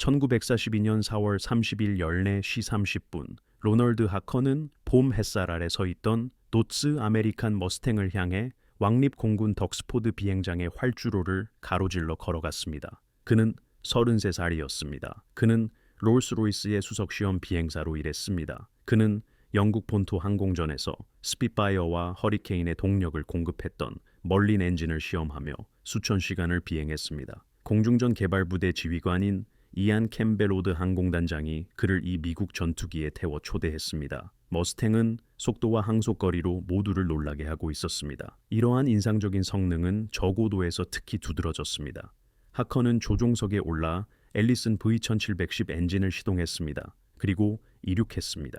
1942년 4월 30일 14시 30분, 로널드 하커는 봄 햇살 아래 서 있던 노츠 아메리칸 머스탱을 향해 왕립 공군 덕스포드 비행장의 활주로를 가로질러 걸어갔습니다. 그는 33살이었습니다. 그는 롤스로이스의 수석시험 비행사로 일했습니다. 그는 영국 본토 항공전에서 스핏파이어와 허리케인의 동력을 공급했던 멀린 엔진을 시험하며 수천 시간을 비행했습니다. 공중전 개발부대 지휘관인 이안 캠벨로드 항공단장이 그를 이 미국 전투기에 태워 초대했습니다. 머스탱은 속도와 항속거리로 모두를 놀라게 하고 있었습니다. 이러한 인상적인 성능은 저고도에서 특히 두드러졌습니다. 하커는 조종석에 올라 앨리슨 V1710 엔진을 시동했습니다. 그리고 이륙했습니다.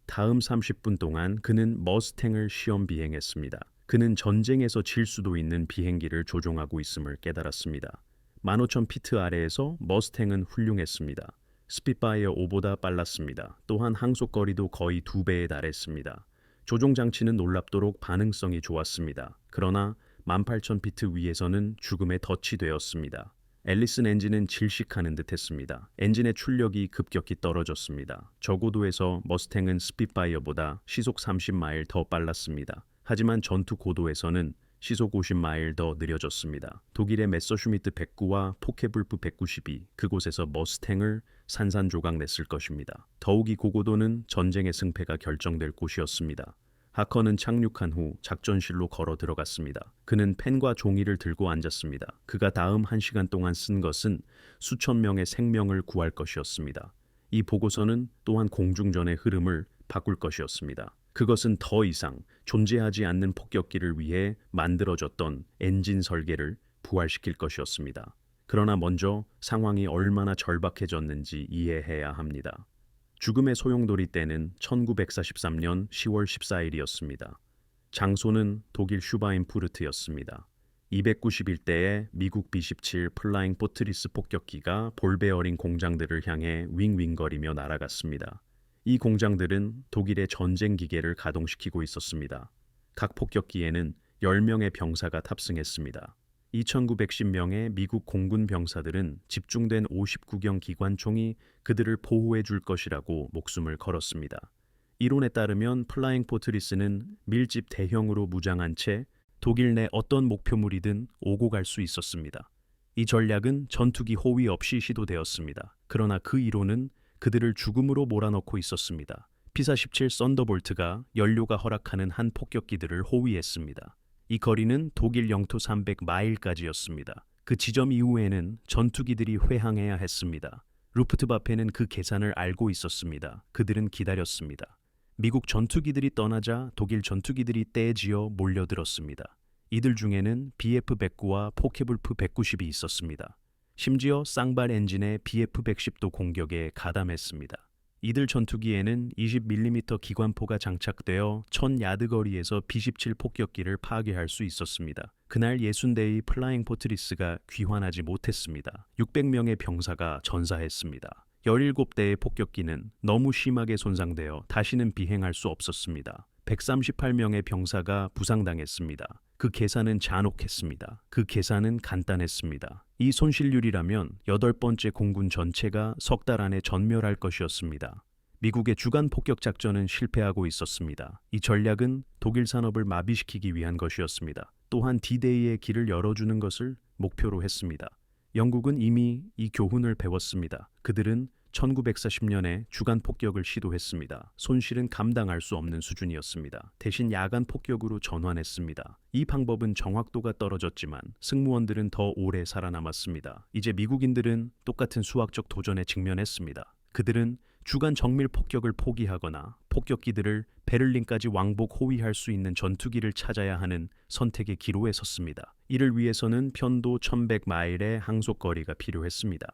다음 30분 동안 그는 머스탱을 시험 비행했습니다. 그는 전쟁에서 질 수도 있는 비행기를 조종하고 있음을 깨달았습니다. 15,000피트 아래에서 머스탱은 훌륭했습니다. 스핏파이어 5보다 빨랐습니다. 또한 항속거리도 거의 2배에 달했습니다. 조종장치는 놀랍도록 반응성이 좋았습니다. 그러나 18,000피트 위에서는 죽음에 덫이 되었습니다. 앨리슨 엔진은 질식하는 듯 했습니다. 엔진의 출력이 급격히 떨어졌습니다. 저고도에서 머스탱은 스핏파이어보다 시속 30마일 더 빨랐습니다. 하지만 전투 고도에서는 시속 50마일 더 느려졌습니다. 독일의 메서슈미트 109와 포케불프 192, 그곳에서 머스탱을 산산조각 냈을 것입니다. 더욱이 고고도는 전쟁의 승패가 결정될 곳이었습니다. 하커는 착륙한 후 작전실로 걸어 들어갔습니다. 그는 펜과 종이를 들고 앉았습니다. 그가 다음 1시간 동안 쓴 것은 수천 명의 생명을 구할 것이었습니다. 이 보고서는 또한 공중전의 흐름을 바꿀 것이었습니다. 그것은 더 이상 존재하지 않는 폭격기를 위해 만들어졌던 엔진 설계를 부활시킬 것이었습니다. 그러나 먼저 상황이 얼마나 절박해졌는지 이해해야 합니다. 죽음의 소용돌이 때는 1943년 10월 14일이었습니다. 장소는 독일 슈바인푸르트였습니다. 291대의 미국 B-17 플라잉 포트리스 폭격기가 볼베어링 공장들을 향해 윙윙거리며 날아갔습니다. 이 공장들은 독일의 전쟁 기계를 가동시키고 있었습니다. 각 폭격기에는 10명의 병사가 탑승했습니다. 2,910명의 미국 공군 병사들은 집중된 59경 기관총이 그들을 보호해 줄 것이라고 목숨을 걸었습니다. 이론에 따르면 플라잉 포트리스는 밀집 대형으로 무장한 채 독일 내 어떤 목표물이든 오고 갈 수 있었습니다. 이 전략은 전투기 호위 없이 시도되었습니다. 그러나 그 이론은 그들을 죽음으로 몰아넣고 있었습니다. P-47 썬더볼트가 연료가 허락하는 한 폭격기들을 호위했습니다. 이 거리는 독일 영토 300마일까지였습니다. 그 지점 이후에는 전투기들이 회항해야 했습니다. 루프트바페는 그 계산을 알고 있었습니다. 그들은 기다렸습니다. 미국 전투기들이 떠나자 독일 전투기들이 떼지어 몰려들었습니다. 이들 중에는 BF-109와 포케불프 190이 있었습니다. 심지어 쌍발 엔진의 BF-110도 공격에 가담했습니다. 이들 전투기에는 20mm 기관포가 장착되어 1000야드 거리에서 B-17 폭격기를 파괴할 수 있었습니다. 그날 60대의 플라잉 포트리스가 귀환하지 못했습니다. 600명의 병사가 전사했습니다. 17대의 폭격기는 너무 심하게 손상되어 다시는 비행할 수 없었습니다. 138명의 병사가 부상당했습니다. 그 계산은 잔혹했습니다. 그 계산은 간단했습니다. 이 손실률이라면 8번째 공군 전체가 석 달 안에 전멸할 것이었습니다. 미국의 주간 폭격 작전은 실패하고 있었습니다. 이 전략은 독일 산업을 마비시키기 위한 것이었습니다. 또한 D-Day의 길을 열어주는 것을 목표로 했습니다. 영국은 이미 이 교훈을 배웠습니다. 그들은 1940년에 주간 폭격을 시도했습니다. 손실은 감당할 수 없는 수준이었습니다. 대신 야간 폭격으로 전환했습니다. 이 방법은 정확도가 떨어졌지만 승무원들은 더 오래 살아남았습니다. 이제 미국인들은 똑같은 수학적 도전에 직면했습니다. 그들은 주간 정밀 폭격을 포기하거나 폭격기들을 베를린까지 왕복 호위할 수 있는 전투기를 찾아야 하는 선택의 기로에 섰습니다. 이를 위해서는 편도 1100마일의 항속거리가 필요했습니다.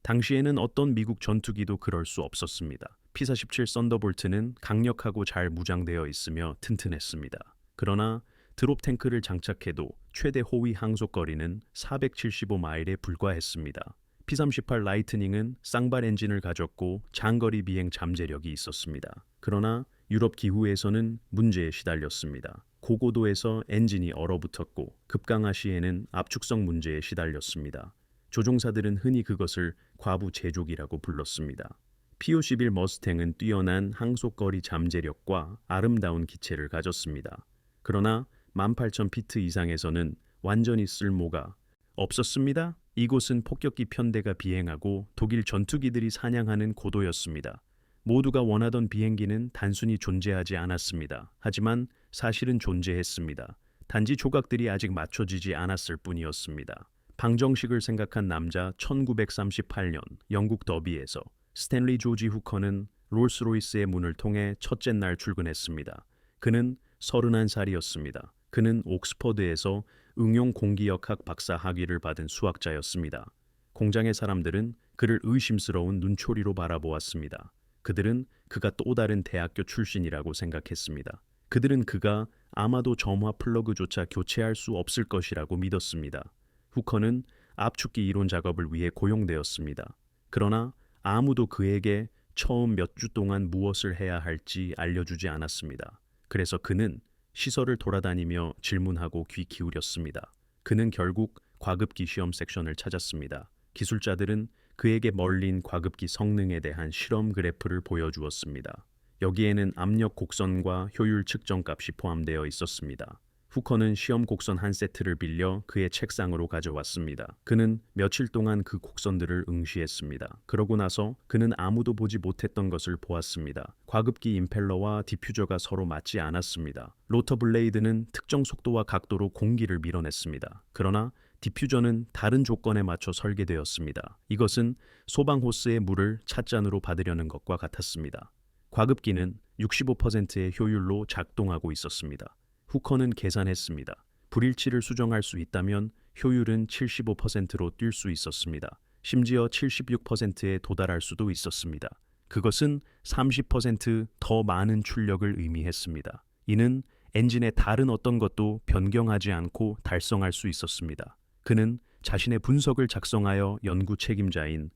당시에는 어떤 미국 전투기도 그럴 수 없었습니다. P-47 썬더볼트는 강력하고 잘 무장되어 있으며 튼튼했습니다. 그러나 드롭 탱크를 장착해도 최대 호위 항속거리는 475마일에 불과했습니다. P-38 라이트닝은 쌍발 엔진을 가졌고 장거리 비행 잠재력이 있었습니다. 그러나 유럽 기후에서는 문제에 시달렸습니다. 고고도에서 엔진이 얼어붙었고 급강하 시에는 압축성 문제에 시달렸습니다. 조종사들은 흔히 그것을 과부 제족이라고 불렀습니다. P-51 머스탱은 뛰어난 항속거리 잠재력과 아름다운 기체를 가졌습니다. 그러나 18,000피트 이상에서는 완전히 쓸모가 없었습니다. 이곳은 폭격기 편대가 비행하고 독일 전투기들이 사냥하는 고도였습니다. 모두가 원하던 비행기는 단순히 존재하지 않았습니다. 하지만 사실은 존재했습니다. 단지 조각들이 아직 맞춰지지 않았을 뿐이었습니다. 방정식을 생각한 남자. 1938년 영국 더비에서 스탠리 조지 후커는 롤스로이스의 문을 통해 첫째 날 출근했습니다. 그는 31살이었습니다. 그는 옥스퍼드에서 응용 공기역학 박사 학위를 받은 수학자였습니다. 공장의 사람들은 그를 의심스러운 눈초리로 바라보았습니다. 그들은 그가 또 다른 대학교 출신이라고 생각했습니다. 그들은 그가 아마도 점화 플러그조차 교체할 수 없을 것이라고 믿었습니다. 후커는 압축기 이론 작업을 위해 고용되었습니다. 그러나 아무도 그에게 처음 몇 주 동안 무엇을 해야 할지 알려주지 않았습니다. 그래서 그는 시설을 돌아다니며 질문하고 귀 기울였습니다. 그는 결국 과급기 시험 섹션을 찾았습니다. 기술자들은 그에게 멀린 과급기 성능에 대한 실험 그래프를 보여주었습니다. 여기에는 압력 곡선과 효율 측정 값이 포함되어 있었습니다. 후커는 시험 곡선 한 세트를 빌려 그의 책상으로 가져왔습니다. 그는 며칠 동안 그 곡선들을 응시했습니다. 그러고 나서 그는 아무도 보지 못했던 것을 보았습니다. 과급기 임펠러와 디퓨저가 서로 맞지 않았습니다. 로터 블레이드는 특정 속도와 각도로 공기를 밀어냈습니다. 그러나 디퓨저는 다른 조건에 맞춰 설계되었습니다. 이것은 소방 호스의 물을 찻잔으로 받으려는 것과 같았습니다. 과급기는 65%의 효율로 작동하고 있었습니다. 후커는 계산했습니다. 불일치를 수정할 수 있다면 효율은 75%로 뛸 수 있었습니다. 심지어 76%에 도달할 수도 있었습니다. 그것은 30%더 많은 출력을 의미했습니다. 이는 엔진의 다른 어떤 것도 변경하지 않고 달성할 수 있었습니다. 그는 자신의 분석을 작성하여 연구 책임자인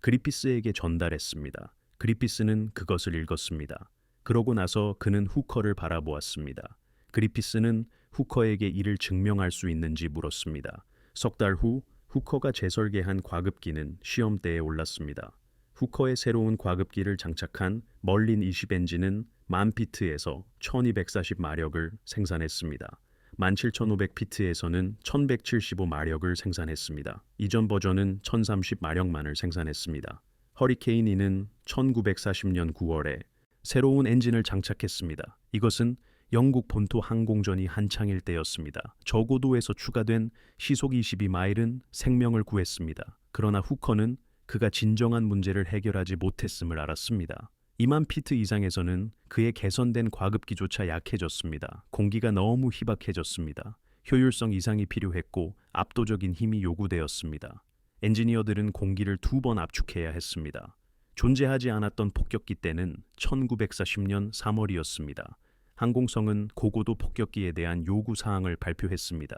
그리피스에게 전달했습니다. 그리피스는 그것을 읽었습니다. 그러고 나서 그는 후커를 바라보았습니다. 그리피스는 후커에게 이를 증명할 수 있는지 물었습니다. 석 달 후 후커가 재설계한 과급기는 시험대에 올랐습니다. 후커의 새로운 과급기를 장착한 멀린 20 엔진은 1000피트에서 1240마력을 생산했습니다. 17500피트에서는 1175마력을 생산했습니다. 이전 버전은 1030마력만을 생산했습니다. 허리케인 E는 1940년 9월에 새로운 엔진을 장착했습니다. 이것은 영국 본토 항공전이 한창일 때였습니다. 저고도에서 추가된 시속 22마일은 생명을 구했습니다. 그러나 후커는 그가 진정한 문제를 해결하지 못했음을 알았습니다. 2만 피트 이상에서는 그의 개선된 과급기조차 약해졌습니다. 공기가 너무 희박해졌습니다. 효율성 이상이 필요했고 압도적인 힘이 요구되었습니다. 엔지니어들은 공기를 2번 압축해야 했습니다. 존재하지 않았던 폭격기 때는 1940년 3월이었습니다. 항공성은 고고도 폭격기에 대한 요구사항을 발표했습니다.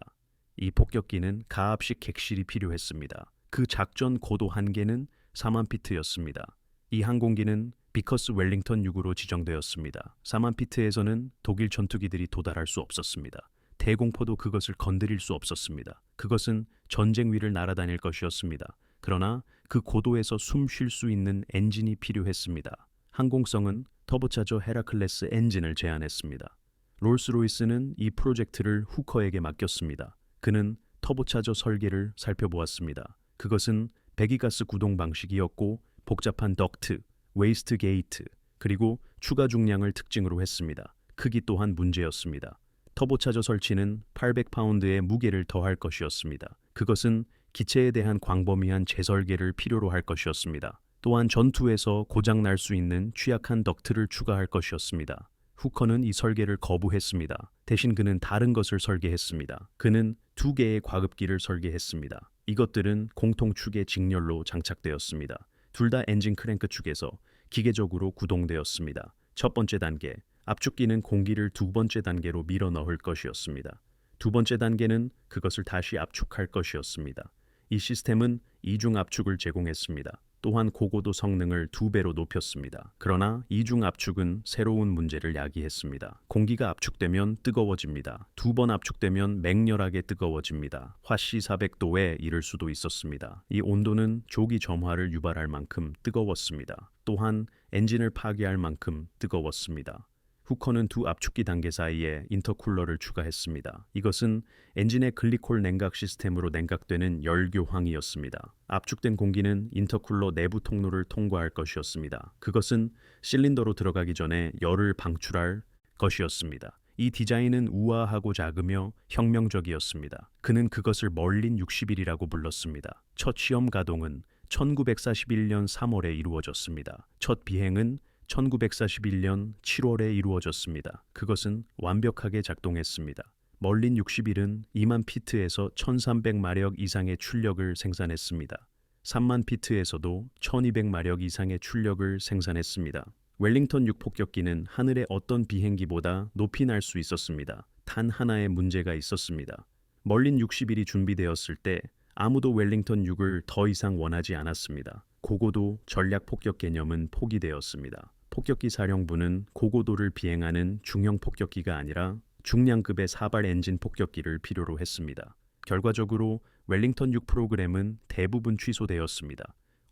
이 폭격기는 가압식 객실이 필요했습니다. 그 작전 고도 한계는 4만 피트였습니다. 이 항공기는 비커스 웰링턴 6으로 지정되었습니다. 4만 피트에서는 독일 전투기들이 도달할 수 없었습니다. 대공포도 그것을 건드릴 수 없었습니다. 그것은 전쟁 위를 날아다닐 것이었습니다. 그러나 그 고도에서 숨 쉴 수 있는 엔진이 필요했습니다. 항공성은 터보차저 헤라클레스 엔진을 제안했습니다. 롤스로이스는 이 프로젝트를 후커에게 맡겼습니다. 그는 터보차저 설계를 살펴보았습니다. 그것은 배기가스 구동 방식이었고 복잡한 덕트, 웨이스트 게이트, 그리고 추가 중량을 특징으로 했습니다. 크기 또한 문제였습니다. 터보차저 설치는 800파운드의 무게를 더할 것이었습니다. 그것은 기체에 대한 광범위한 재설계를 필요로 할 것이었습니다. 또한 전투에서 고장날 수 있는 취약한 덕트를 추가할 것이었습니다. 후커는 이 설계를 거부했습니다. 대신 그는 다른 것을 설계했습니다. 그는 2개의 과급기를 설계했습니다. 이것들은 공통축의 직렬로 장착되었습니다. 둘 다 엔진 크랭크 축에서 기계적으로 구동되었습니다. 첫 번째 단계, 압축기는 공기를 두 번째 단계로 밀어 넣을 것이었습니다. 두 번째 단계는 그것을 다시 압축할 것이었습니다. 이 시스템은 이중 압축을 제공했습니다. 또한 고고도 성능을 2배로 높였습니다. 그러나 이중 압축은 새로운 문제를 야기했습니다. 공기가 압축되면 뜨거워집니다. 2번 압축되면 맹렬하게 뜨거워집니다. 화씨 400도에 이를 수도 있었습니다. 이 온도는 조기 점화를 유발할 만큼 뜨거웠습니다. 또한 엔진을 파괴할 만큼 뜨거웠습니다. 후커는 두 압축기 단계 사이에 인터쿨러를 추가했습니다. 이것은 엔진의 글리콜 냉각 시스템으로 냉각되는 열교황이었습니다. 압축된 공기는 인터쿨러 내부 통로를 통과할 것이었습니다. 그것은 실린더로 들어가기 전에 열을 방출할 것이었습니다. 이 디자인은 우아하고 작으며 혁명적이었습니다. 그는 그것을 멀린 60일이라고 불렀습니다. 첫 시험 가동은 1941년 3월에 이루어졌습니다. 첫 비행은 1941년 7월에 이루어졌습니다. 그것은 완벽하게 작동했습니다. 멀린 60일은 2만 피트에서 1300마력 이상의 출력을 생산했습니다. 3만 피트에서도 1200마력 이상의 출력을 생산했습니다. 웰링턴 6폭격기는 하늘의 어떤 비행기보다 높이 날 수 있었습니다. 단 하나의 문제가 있었습니다. 멀린 60일이 준비되었을 때 아무도 웰링턴 6을 더 이상 원하지 않았습니다. 고고도 전략 폭격 개념은 포기되었습니다. 폭격기 사령부는 고고도를 비행하는 중형 폭격기가 아니라 중량급의 사발 엔진 폭격기를 필요로 했습니다. 결과적으로 웰링턴 6 프로그램은 대부분 취소되었습니다.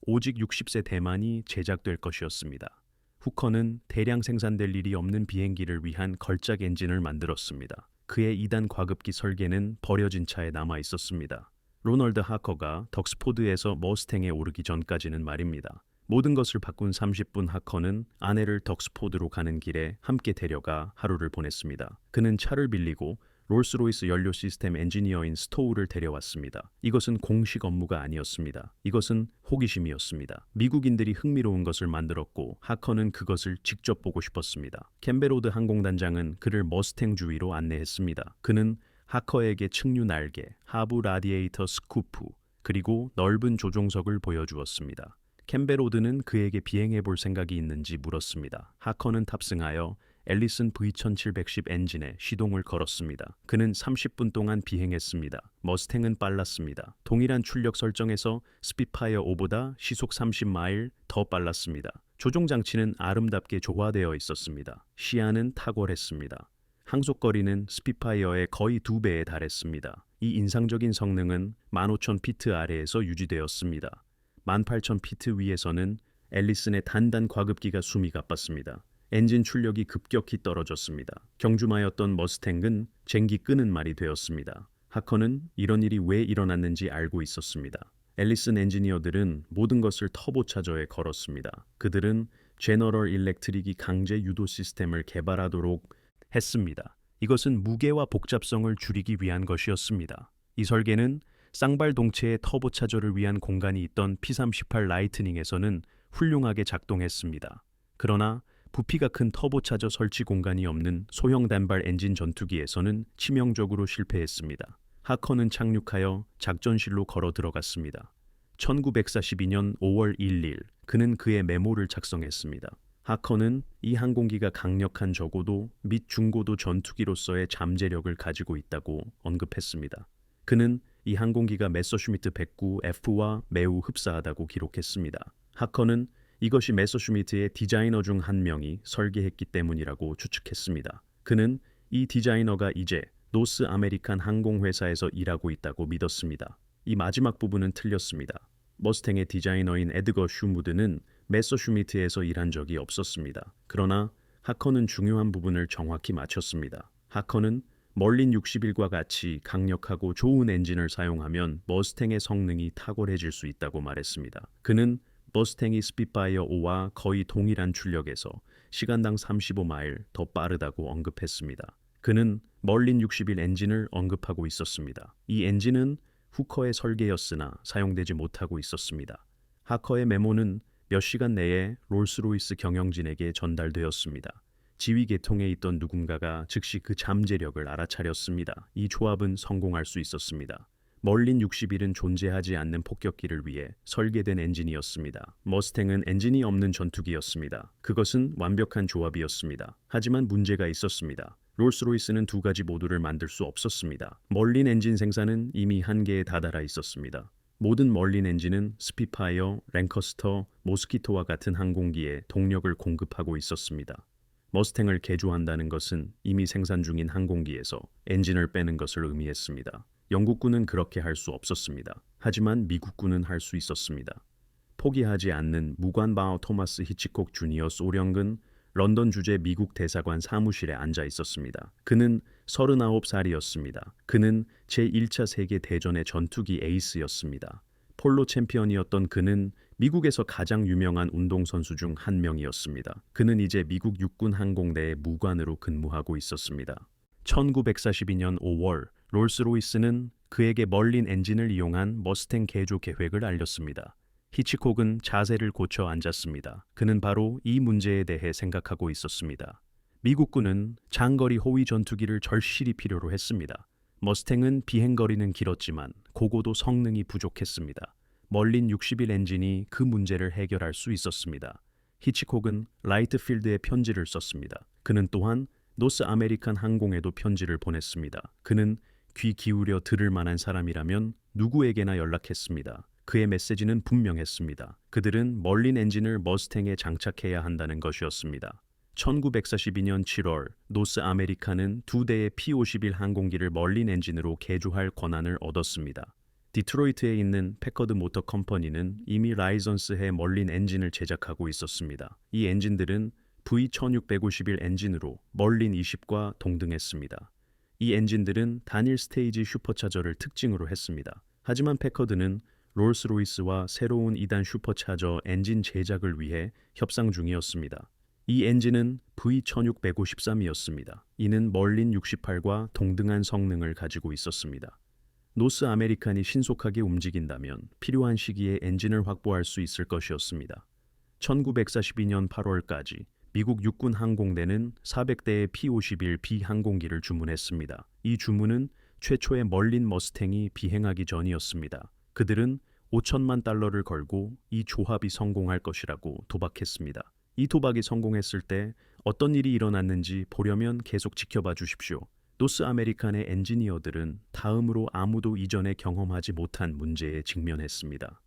오직 60세 대만이 제작될 것이었습니다. 후커는 대량 생산될 일이 없는 비행기를 위한 걸작 엔진을 만들었습니다. 그의 2단 과급기 설계는 버려진 차에 남아 있었습니다. 로널드 하커가 덕스포드에서 머스탱에 오르기 전까지는 말입니다. 모든 것을 바꾼 30분 하커는 아내를 덕스포드로 가는 길에 함께 데려가 하루를 보냈습니다. 그는 차를 빌리고 롤스로이스 연료 시스템 엔지니어인 스토우를 데려왔습니다. 이것은 공식 업무가 아니었습니다. 이것은 호기심이었습니다. 미국인들이 흥미로운 것을 만들었고 하커는 그것을 직접 보고 싶었습니다. 캠베로드 항공단장은 그를 머스탱 주위로 안내했습니다. 그는 하커에게 측류 날개, 하부 라디에이터 스쿠프, 그리고 넓은 조종석을 보여주었습니다. 캠베로드는 그에게 비행해 볼 생각이 있는지 물었습니다. 하커는 탑승하여 앨리슨 V1710 엔진에 시동을 걸었습니다. 그는 30분 동안 비행했습니다. 머스탱은 빨랐습니다. 동일한 출력 설정에서 스피파이어 5보다 시속 30마일 더 빨랐습니다. 조종 장치는 아름답게 조화되어 있었습니다. 시야는 탁월했습니다. 항속거리는 스피파이어의 거의 2배에 달했습니다. 이 인상적인 성능은 15,000피트 아래에서 유지되었습니다. 18,000피트 위에서는 앨리슨의 단단 과급기가 숨이 가빴습니다. 엔진 출력이 급격히 떨어졌습니다. 경주마였던 머스탱은 쟁기 끄는 말이 되었습니다. 하커는 이런 일이 왜 일어났는지 알고 있었습니다. 앨리슨 엔지니어들은 모든 것을 터보차저에 걸었습니다. 그들은 제너럴 일렉트릭이 강제 유도 시스템을 개발하도록 했습니다. 이것은 무게와 복잡성을 줄이기 위한 것이었습니다. 이 설계는 쌍발 동체의 터보차저를 위한 공간이 있던 P-38 라이트닝에서는 훌륭하게 작동했습니다. 그러나 부피가 큰 터보차저 설치 공간이 없는 소형 단발 엔진 전투기에서는 치명적으로 실패했습니다. 하커는 착륙하여 작전실로 걸어 들어갔습니다. 1942년 5월 1일 그는 그의 메모를 작성했습니다. 하커는 이 항공기가 강력한 저고도 및 중고도 전투기로서의 잠재력을 가지고 있다고 언급했습니다. 그는 이 항공기가 메서슈미트 109F와 매우 흡사하다고 기록했습니다. 하커는 이것이 메서슈미트의 디자이너 중 한 명이 설계했기 때문이라고 추측했습니다. 그는 이 디자이너가 이제 노스 아메리칸 항공회사에서 일하고 있다고 믿었습니다. 이 마지막 부분은 틀렸습니다. 머스탱의 디자이너인 에드거 슈무드는 메서슈미트에서 일한 적이 없었습니다. 그러나 하커는 중요한 부분을 정확히 맞췄습니다. 하커는 멀린 60일과 같이 강력하고 좋은 엔진을 사용하면 머스탱의 성능이 탁월해질 수 있다고 말했습니다. 그는 머스탱이 스피파이어 5와 거의 동일한 출력에서 시간당 35마일 더 빠르다고 언급했습니다. 그는 멀린 60일 엔진을 언급하고 있었습니다. 이 엔진은 후커의 설계였으나 사용되지 못하고 있었습니다. 하커의 메모는 몇 시간 내에 롤스로이스 경영진에게 전달되었습니다. 지휘 계통에 있던 누군가가 즉시 그 잠재력을 알아차렸습니다. 이 조합은 성공할 수 있었습니다. 멀린 60일은 존재하지 않는 폭격기를 위해 설계된 엔진이었습니다. 머스탱은 엔진이 없는 전투기였습니다. 그것은 완벽한 조합이었습니다. 하지만 문제가 있었습니다. 롤스로이스는 두 가지 모두를 만들 수 없었습니다. 멀린 엔진 생산은 이미 한계에 다다라 있었습니다. 모든 멀린 엔진은 스피파이어, 랭커스터, 모스키토와 같은 항공기에 동력을 공급하고 있었습니다. 머스탱을 개조한다는 것은 이미 생산 중인 항공기에서 엔진을 빼는 것을 의미했습니다. 영국군은 그렇게 할 수 없었습니다. 하지만 미국군은 할 수 있었습니다. 포기하지 않는 무관바오 토마스 히치콕 주니어 소령은 런던 주재 미국 대사관 사무실에 앉아 있었습니다. 그는 39살이었습니다. 그는 제1차 세계 대전의 전투기 에이스였습니다. 폴로 챔피언이었던 그는 미국에서 가장 유명한 운동선수 중 한 명이었습니다. 그는 이제 미국 육군 항공대의 무관으로 근무하고 있었습니다. 1942년 5월 롤스로이스는 그에게 멀린 엔진을 이용한 머스탱 개조 계획을 알렸습니다. 히치콕은 자세를 고쳐 앉았습니다. 그는 바로 이 문제에 대해 생각하고 있었습니다. 미국군은 장거리 호위 전투기를 절실히 필요로 했습니다. 머스탱은 비행거리는 길었지만 고고도 성능이 부족했습니다. 멀린 60일 엔진이 그 문제를 해결할 수 있었습니다. 히치콕은 라이트필드에 편지를 썼습니다. 그는 또한 노스 아메리칸 항공에도 편지를 보냈습니다. 그는 귀 기울여 들을 만한 사람이라면 누구에게나 연락했습니다. 그의 메시지는 분명했습니다. 그들은 멀린 엔진을 머스탱에 장착해야 한다는 것이었습니다. 1942년 7월 노스 아메리칸은 두 대의 P-51 항공기를 멀린 엔진으로 개조할 권한을 얻었습니다. 디트로이트에 있는 패커드 모터 컴퍼니는 이미 라이선스해 멀린 엔진을 제작하고 있었습니다. 이 엔진들은 V1651 엔진으로 멀린 20과 동등했습니다. 이 엔진들은 단일 스테이지 슈퍼차저를 특징으로 했습니다. 하지만 패커드는 롤스로이스와 새로운 2단 슈퍼차저 엔진 제작을 위해 협상 중이었습니다. 이 엔진은 V1653이었습니다. 이는 멀린 68과 동등한 성능을 가지고 있었습니다. 노스 아메리칸이 신속하게 움직인다면 필요한 시기에 엔진을 확보할 수 있을 것이었습니다. 1942년 8월까지 미국 육군 항공대는 400대의 P-51B 항공기를 주문했습니다. 이 주문은 최초의 멀린 머스탱이 비행하기 전이었습니다. 그들은 5천만 달러를 걸고 이 조합이 성공할 것이라고 도박했습니다. 이 도박이 성공했을 때 어떤 일이 일어났는지 보려면 계속 지켜봐 주십시오. 노스 아메리칸의 엔지니어들은 다음으로 아무도 이전에 경험하지 못한 문제에 직면했습니다.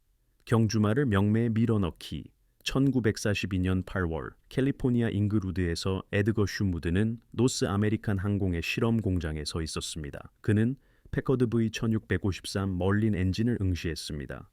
경주마를 명매에 밀어넣기. 1942년 8월 캘리포니아 잉그루드에서 에드거 슈무드는 노스 아메리칸 항공의 실험 공장에 서 있었습니다. 그는 패커드 V1653 멀린 엔진을 응시했습니다.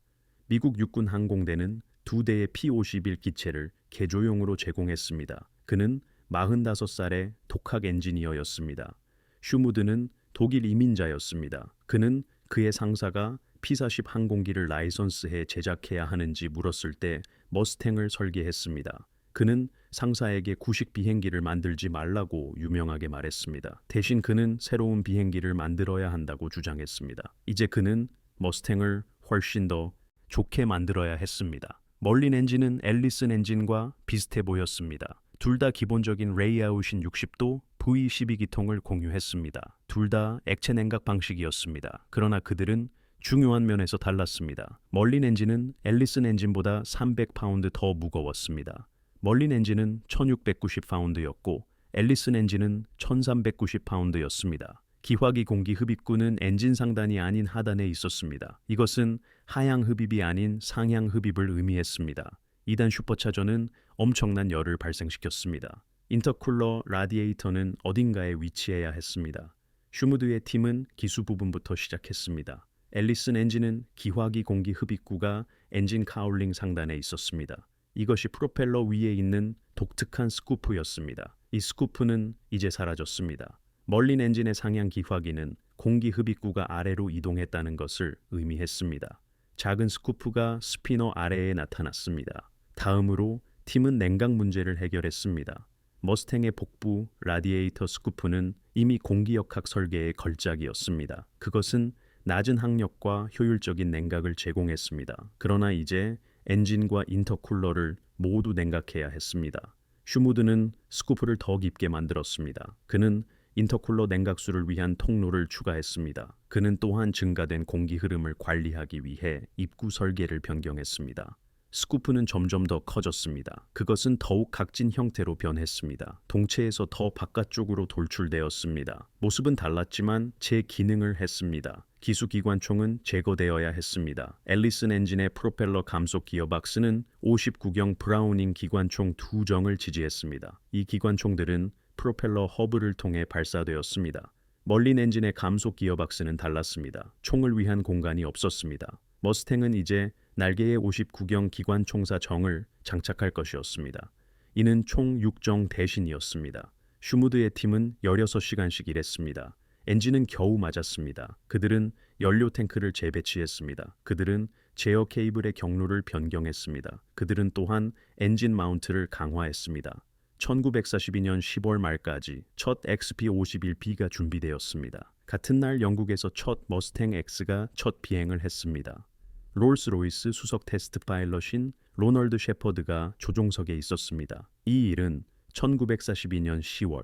미국 육군 항공대는 두 대의 P-51 기체를 개조용으로 제공했습니다. 그는 45살의 독학 엔지니어였습니다. 슈무드는 독일 이민자였습니다. 그는 그의 상사가 P-40 항공기를 라이선스해 제작해야 하는지 물었을 때 머스탱을 설계했습니다. 그는 상사에게 구식 비행기를 만들지 말라고 유명하게 말했습니다. 대신 그는 새로운 비행기를 만들어야 한다고 주장했습니다. 이제 그는 머스탱을 훨씬 더 좋게 만들어야 했습니다. 멀린 엔진은 앨리슨 엔진과 비슷해 보였습니다. 둘 다 기본적인 레이아웃인 60도 V12기통을 공유했습니다. 둘 다 액체 냉각 방식이었습니다. 그러나 그들은 중요한 면에서 달랐습니다. 멀린 엔진은 앨리슨 엔진보다 300파운드 더 무거웠습니다. 멀린 엔진은 1690파운드였고 앨리슨 엔진은 1390파운드였습니다. 기화기 공기 흡입구는 엔진 상단이 아닌 하단에 있었습니다. 이것은 하향 흡입이 아닌 상향 흡입을 의미했습니다. 2단 슈퍼차저는 엄청난 열을 발생시켰습니다. 인터쿨러 라디에이터는 어딘가에 위치해야 했습니다. 슈무드의 팀은 기수 부분부터 시작했습니다. 앨리슨 엔진은 기화기 공기 흡입구가 엔진 카울링 상단에 있었습니다. 이것이 프로펠러 위에 있는 독특한 스쿠프였습니다. 이 스쿠프는 이제 사라졌습니다. 멀린 엔진의 상향 기화기는 공기 흡입구가 아래로 이동했다는 것을 의미했습니다. 작은 스쿠프가 스피너 아래에 나타났습니다. 다음으로 팀은 냉각 문제를 해결했습니다. 머스탱의 복부 라디에이터 스쿠프는 이미 공기역학 설계의 걸작이었습니다. 그것은 낮은 항력과 효율적인 냉각을 제공했습니다. 그러나 이제 엔진과 인터쿨러를 모두 냉각해야 했습니다. 슈무드는 스쿠프를 더 깊게 만들었습니다. 그는 인터쿨러 냉각수를 위한 통로를 추가했습니다. 그는 또한 증가된 공기 흐름을 관리하기 위해 입구 설계를 변경했습니다. 스쿠프는 점점 더 커졌습니다. 그것은 더욱 각진 형태로 변했습니다. 동체에서 더 바깥쪽으로 돌출되었습니다. 모습은 달랐지만 제 기능을 했습니다. 기수기관총은 제거되어야 했습니다. 앨리슨 엔진의 프로펠러 감속 기어박스는 59경 브라우닝 기관총 2정을 지지했습니다. 이 기관총들은 프로펠러 허브를 통해 발사되었습니다. 멀린 엔진의 감속 기어박스는 달랐습니다. 총을 위한 공간이 없었습니다. 머스탱은 이제 날개에 59경 기관총사 정을 장착할 것이었습니다. 이는 총 6정 대신이었습니다. 슈무드의 팀은 16시간씩 일했습니다. 엔진은 겨우 맞았습니다. 그들은 연료 탱크를 재배치했습니다. 그들은 제어 케이블의 경로를 변경했습니다. 그들은 또한 엔진 마운트를 강화했습니다. 1942년 10월 말까지 첫 XP-51B가 준비되었습니다. 같은 날 영국에서 첫 머스탱 X가 첫 비행을 했습니다. 롤스로이스 수석 테스트 파일럿인 로널드 셰퍼드가 조종석에 있었습니다. 이 일은 1942년 10월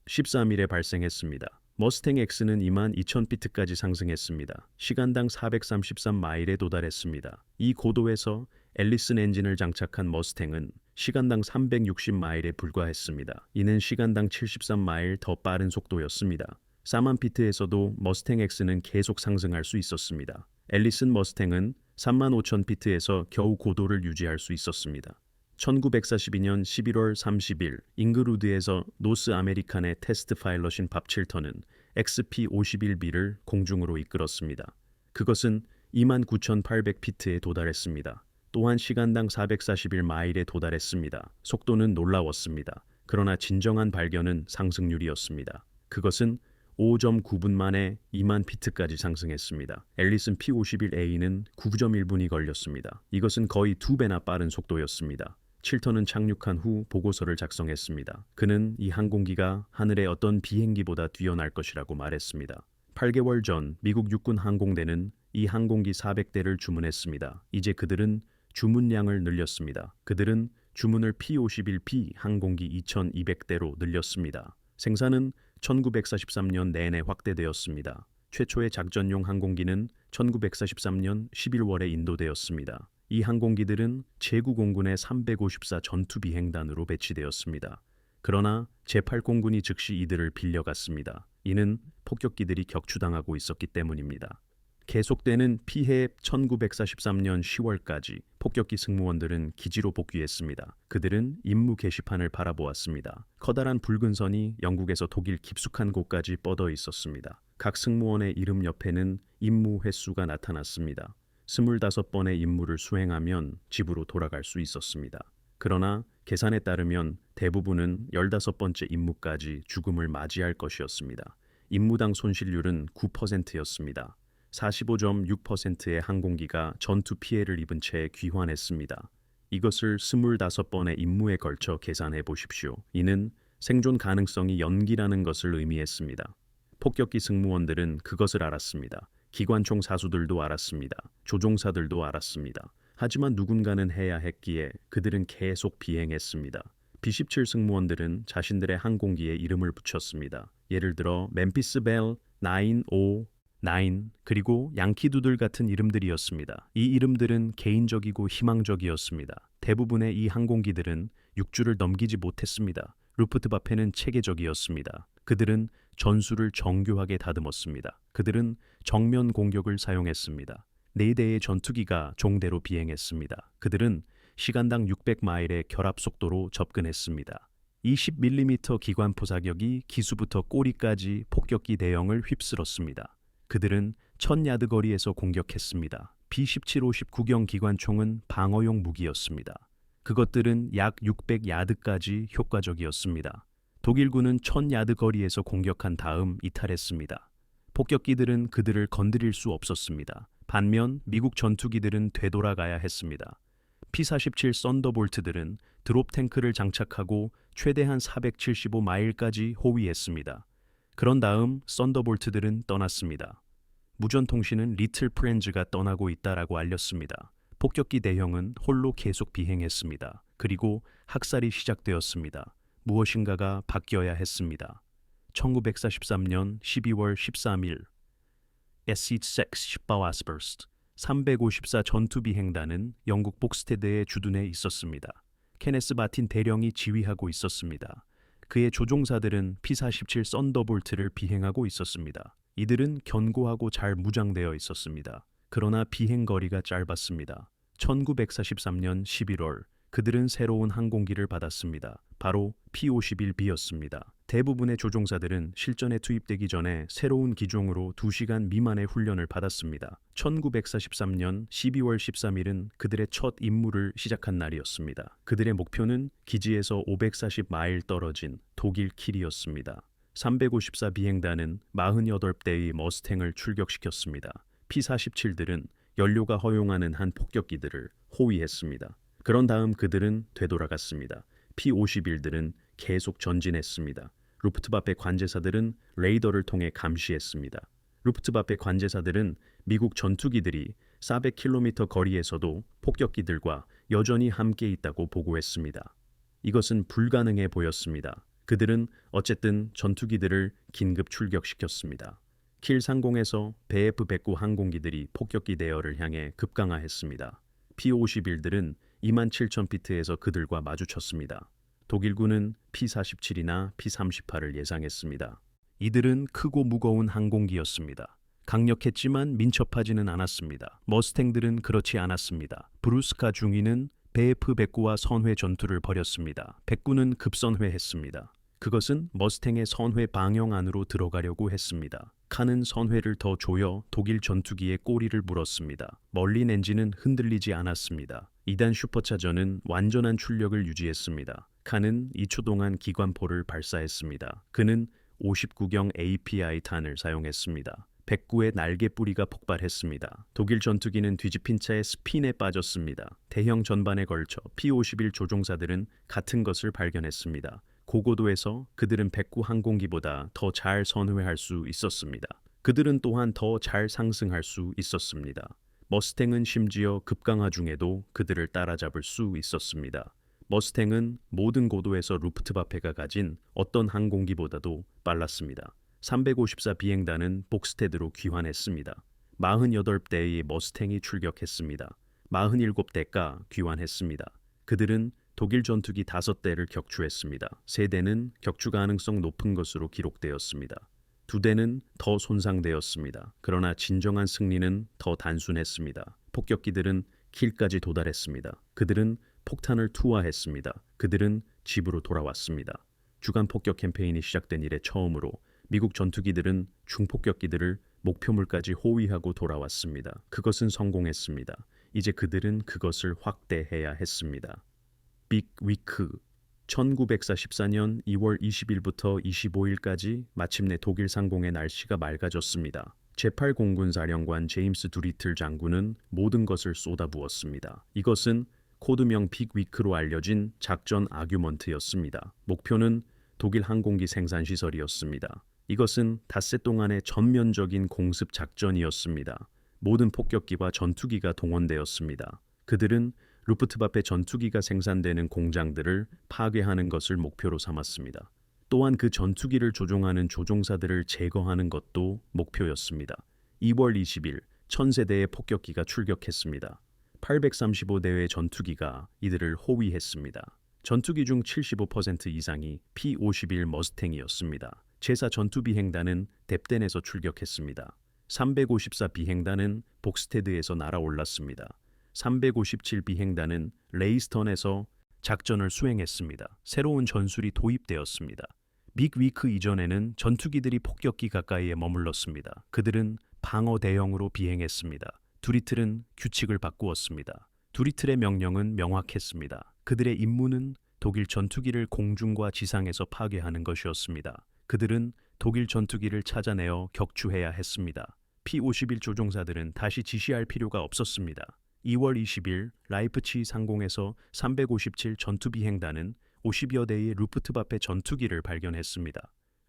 13일에 발생했습니다. 머스탱 X는 22,000피트까지 상승했습니다. 시간당 433마일에 도달했습니다. 이 고도에서 앨리슨 엔진을 장착한 머스탱은 시간당 360마일에 불과했습니다. 이는 시간당 73마일 더 빠른 속도였습니다. 4만 피트에서도 머스탱 X는 계속 상승할 수 있었습니다. 앨리슨 머스탱은 35,000피트에서 겨우 고도를 유지할 수 있었습니다. 1942년 11월 30일 잉그루드에서 노스 아메리칸의 테스트 파일럿인 밥 칠턴은 XP-51B를 공중으로 이끌었습니다. 그것은 29,800피트에 도달했습니다. 또한 시간당 441마일에 도달했습니다. 속도는 놀라웠습니다. 그러나 진정한 발견은 상승률이었습니다. 그것은 5.9분 만에 2만 피트까지 상승했습니다. 앨리슨 P-51A는 9.1분이 걸렸습니다. 이것은 거의 2배나 빠른 속도였습니다. 칠턴은 착륙한 후 보고서를 작성했습니다. 그는 이 항공기가 하늘의 어떤 비행기보다 뛰어날 것이라고 말했습니다. 8개월 전 미국 육군 항공대는 이 항공기 400대를 주문했습니다. 이제 그들은 주문량을 늘렸습니다. 그들은 주문을 P-51B 항공기 2,200대로 늘렸습니다. 생산은 1943년 내내 확대되었습니다. 최초의 작전용 항공기는 1943년 11월에 인도되었습니다. 이 항공기들은 제구공군의 354 전투비행단으로 배치되었습니다. 그러나 제8공군이 즉시 이들을 빌려갔습니다. 이는 폭격기들이 격추당하고 있었기 때문입니다. 계속되는 피해 1943년 10월까지 폭격기 승무원들은 기지로 복귀했습니다. 그들은 임무 게시판을 바라보았습니다. 커다란 붉은 선이 영국에서 독일 깊숙한 곳까지 뻗어 있었습니다. 각 승무원의 이름 옆에는 임무 횟수가 나타났습니다. 25번의 임무를 수행하면 집으로 돌아갈 수 있었습니다. 그러나 계산에 따르면 대부분은 15번째 임무까지 죽음을 맞이할 것이었습니다. 임무당 손실률은 9%였습니다. 45.6%의 항공기가 전투 피해를 입은 채 귀환했습니다. 이것을 25번의 임무에 걸쳐 계산해 보십시오. 이는 생존 가능성이 연기라는 것을 의미했습니다. 폭격기 승무원들은 그것을 알았습니다. 기관총 사수들도 알았습니다. 조종사들도 알았습니다. 하지만 누군가는 해야 했기에 그들은 계속 비행했습니다. B-17 승무원들은 자신들의 항공기에 이름을 붙였습니다. 예를 들어 멤피스 벨 959 그리고 양키두들 같은 이름들이었습니다. 이 이름들은 개인적이고 희망적이었습니다. 대부분의 이 항공기들은 6주를 넘기지 못했습니다. 루프트바페는 체계적이었습니다. 그들은 전술을 정교하게 다듬었습니다. 그들은 정면 공격을 사용했습니다. 4대의 전투기가 종대로 비행했습니다. 그들은 시간당 600마일의 결합 속도로 접근했습니다. 20mm 기관포 사격이 기수부터 꼬리까지 폭격기 대형을 휩쓸었습니다. 그들은 1000야드 거리에서 공격했습니다. B-17-59경 기관총은 방어용 무기였습니다. 그것들은 약 600야드까지 효과적이었습니다. 독일군은 1000야드 거리에서 공격한 다음 이탈했습니다. 폭격기들은 그들을 건드릴 수 없었습니다. 반면 미국 전투기들은 되돌아가야 했습니다. P-47 썬더볼트들은 드롭 탱크를 장착하고 최대한 475마일까지 호위했습니다. 그런 다음 썬더볼트들은 떠났습니다. 무전통신은 리틀 프렌즈가 떠나고 있다라고 알렸습니다. 폭격기 대형은 홀로 계속 비행했습니다. 그리고 학살이 시작되었습니다. 무엇인가가 바뀌어야 했습니다. 1943년 12월 13일 SC6 Bauausburst 354 전투비행단은 영국 복스테드의 주둔에 있었습니다. 케네스 마틴 대령이 지휘하고 있었습니다. 그의 조종사들은 P-47 썬더볼트를 비행하고 있었습니다. 이들은 견고하고 잘 무장되어 있었습니다. 그러나 비행 거리가 짧았습니다. 1943년 11월 그들은 새로운 항공기를 받았습니다. 바로 P-51B였습니다. 대부분의 조종사들은 실전에 투입되기 전에 새로운 기종으로 2시간 미만의 훈련을 받았습니다. 1943년 12월 13일은 그들의 첫 임무를 시작한 날이었습니다. 그들의 목표는 기지에서 540마일 떨어진 독일 킬이었습니다. 354 비행단은 48대의 머스탱을 출격시켰습니다. P-47들은 연료가 허용하는 한 폭격기들을 호위했습니다. 그런 다음 그들은 되돌아갔습니다. P-51들은 계속 전진했습니다. 루프트와페 관제사들은 레이더를 통해 감시했습니다. 루프트와페 관제사들은 미국 전투기들이 400km 거리에서도 폭격기들과 여전히 함께 있다고 보고했습니다. 이것은 불가능해 보였습니다. 그들은 어쨌든 전투기들을 긴급 출격시켰습니다. 킬 상공에서 BF-109 항공기들이 폭격기 대열을 향해 급강하했습니다. P-51들은 27,000피트에서 그들과 마주쳤습니다. 독일군은 P-47이나 P-38을 예상했습니다. 이들은 크고 무거운 항공기였습니다. 강력했지만 민첩하지는 않았습니다. 머스탱들은 그렇지 않았습니다. 브루스카 중위는 BF-109와 선회 전투를 벌였습니다. 109는 급선회했습니다. 그것은 머스탱의 선회 방형 안으로 들어가려고 했습니다. 칸은 선회를 더 조여 독일 전투기의 꼬리를 물었습니다. 멀린 엔진은 흔들리지 않았습니다. 2단 슈퍼차저는 완전한 출력을 유지했습니다. 칸은 2초 동안 기관포를 발사했습니다. 그는 59경 API 탄을 사용했습니다. 109의 날개 뿌리가 폭발했습니다. 독일 전투기는 뒤집힌 채 스핀에 빠졌습니다. 대형 전반에 걸쳐 P-51 조종사들은 같은 것을 발견했습니다. 고고도에서 그들은 109 항공기보다 더 잘 선회할 수 있었습니다. 그들은 또한 더 잘 상승할 수 있었습니다. 머스탱은 심지어 급강하 중에도 그들을 따라잡을 수 있었습니다. 머스탱은 모든 고도에서 루프트와페가 가진 어떤 항공기보다도 빨랐습니다. 354 비행단은 복스테드로 귀환했습니다. 48대의 머스탱이 출격했습니다. 47대가 귀환했습니다. 그들은 독일 전투기 5대를 격추했습니다. 3대는 격추 가능성 높은 것으로 기록되었습니다. 2대는 더 손상되었습니다. 그러나 진정한 승리는 더 단순했습니다. 폭격기들은 킬까지 도달했습니다. 그들은 폭탄을 투하했습니다. 그들은 집으로 돌아왔습니다. 주간 폭격 캠페인이 시작된 이래 처음으로 미국 전투기들은 중폭격기들을 목표물까지 호위하고 돌아왔습니다. 그것은 성공했습니다. 이제 그들은 그것을 확대해야 했습니다. 빅 위크 1944년 2월 20일부터 25일까지 마침내 독일 상공의 날씨가 맑아졌습니다. 제8공군 사령관 제임스 두리틀 장군은 모든 것을 쏟아부었습니다. 이것은 코드명 빅 위크로 알려진 작전 아규먼트였습니다. 목표는 독일 항공기 생산 시설이었습니다. 이것은 닷새 동안의 전면적인 공습 작전이었습니다. 모든 폭격기와 전투기가 동원되었습니다. 그들은 루프트와페 전투기가 생산되는 공장들을 파괴하는 것을 목표로 삼았습니다. 또한 그 전투기를 조종하는 조종사들을 제거하는 것도 목표였습니다. 2월 20일 1000세대의 폭격기가 출격했습니다. 835대의 전투기가 이들을 호위했습니다. 전투기 중 75% 이상이 P-51 머스탱이었습니다. 제4 전투비행단은 뎁덴에서 출격했습니다. 354 비행단은 복스테드에서 날아올랐습니다. 357 비행단은 레이스턴에서 작전을 수행했습니다. 새로운 전술이 도입되었습니다. 빅 위크 이전에는 전투기들이 폭격기 가까이에 머물렀습니다. 그들은 방어 대형으로 비행했습니다. 두리틀은 규칙을 바꾸었습니다. 두리틀의 명령은 명확했습니다. 그들의 임무는 독일 전투기를 공중과 지상에서 파괴하는 것이었습니다. 그들은 독일 전투기를 찾아내어 격추해야 했습니다. P-51 조종사들은 다시 지시할 필요가 없었습니다. 2월 20일 라이프치히 상공에서 357 전투비행단은 50여 대의 루프트와페 전투기를 발견했습니다.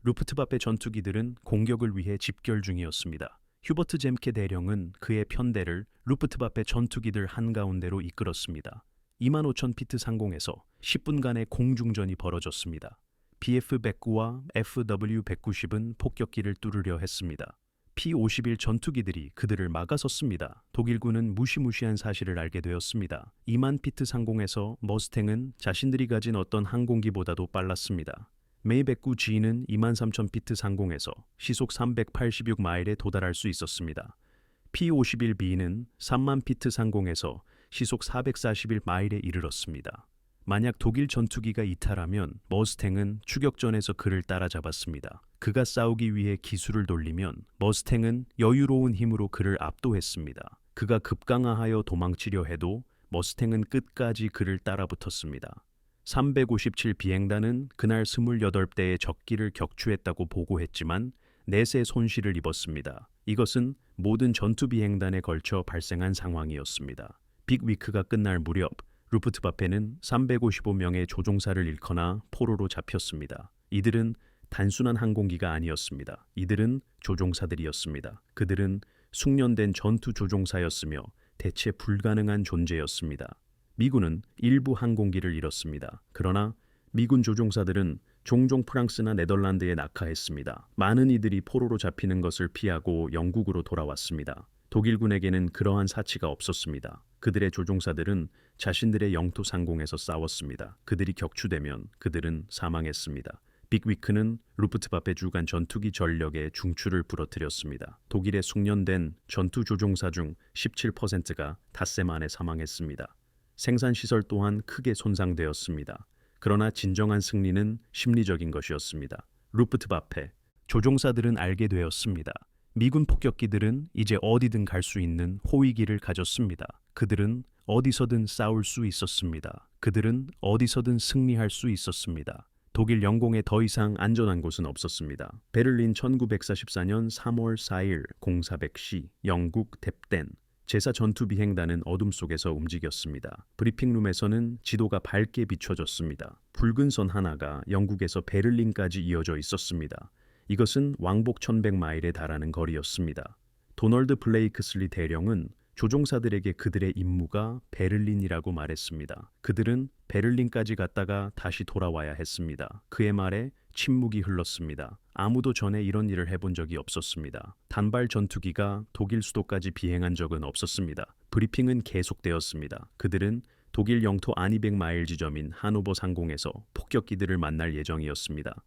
루프트와페 전투기들은 공격을 위해 집결 중이었습니다. 휴버트 젬케 대령은 그의 편대를 루프트와페 전투기들 한가운데로 이끌었습니다. 25,000피트 상공에서 10분간의 공중전이 벌어졌습니다. BF-109와 FW-190은 폭격기를 뚫으려 했습니다. P-51 전투기들이 그들을 막아섰습니다. 독일군은 무시무시한 사실을 알게 되었습니다. 2만 피트 상공에서 머스탱은 자신들이 가진 어떤 항공기보다도 빨랐습니다. 메이백구 G는 23,000 피트 상공에서 시속 386마일에 도달할 수 있었습니다. P-51B는 3만 피트 상공에서 시속 441마일에 이르렀습니다. 만약 독일 전투기가 이탈하면 머스탱은 추격전에서 그를 따라잡았습니다. 그가 싸우기 위해 기술을 돌리면 머스탱은 여유로운 힘으로 그를 압도했습니다. 그가 급강하하여 도망치려 해도 머스탱은 끝까지 그를 따라붙었습니다. 357 비행단은 그날 28대의 적기를 격추했다고 보고했지만 넷의 손실을 입었습니다. 이것은 모든 전투 비행단에 걸쳐 발생한 상황이었습니다. 빅위크가 끝날 무렵 루프트와페는 355명의 조종사를 잃거나 포로로 잡혔습니다. 이들은 단순한 항공기가 아니었습니다. 이들은 조종사들이었습니다. 그들은 숙련된 전투 조종사였으며 대체 불가능한 존재였습니다. 미군은 일부 항공기를 잃었습니다. 그러나 미군 조종사들은 종종 프랑스나 네덜란드에 낙하했습니다. 많은 이들이 포로로 잡히는 것을 피하고 영국으로 돌아왔습니다. 독일군에게는 그러한 사치가 없었습니다. 그들의 조종사들은 자신들의 영토 상공에서 싸웠습니다. 그들이 격추되면 그들은 사망했습니다. 빅위크는 루프트와페 주간 전투기 전력의 중추를 부러뜨렸습니다. 독일의 숙련된 전투 조종사 중 17%가 닷새 만에 사망했습니다. 생산시설 또한 크게 손상되었습니다. 그러나 진정한 승리는 심리적인 것이었습니다. 루프트와페 조종사들은 알게 되었습니다. 미군 폭격기들은 이제 어디든 갈 수 있는 호위기를 가졌습니다. 그들은 어디서든 싸울 수 있었습니다. 그들은 어디서든 승리할 수 있었습니다. 독일 영공에 더 이상 안전한 곳은 없었습니다. 베를린 1944년 3월 4일 0400시 영국 뎁덴 제사 전투 비행단은 어둠 속에서 움직였습니다. 브리핑룸에서는 지도가 밝게 비춰졌습니다. 붉은 선 하나가 영국에서 베를린까지 이어져 있었습니다. 이것은 왕복 1100마일에 달하는 거리였습니다. 도널드 블레이크슬리 대령은 조종사들에게 그들의 임무가 베를린이라고 말했습니다. 그들은 베를린까지 갔다가 다시 돌아와야 했습니다. 그의 말에 침묵이 흘렀습니다. 아무도 전에 이런 일을 해본 적이 없었습니다. 단발 전투기가 독일 수도까지 비행한 적은 없었습니다. 브리핑은 계속되었습니다. 그들은 독일 영토 안 200마일 지점인 하노버 상공에서 폭격기들을 만날 예정이었습니다.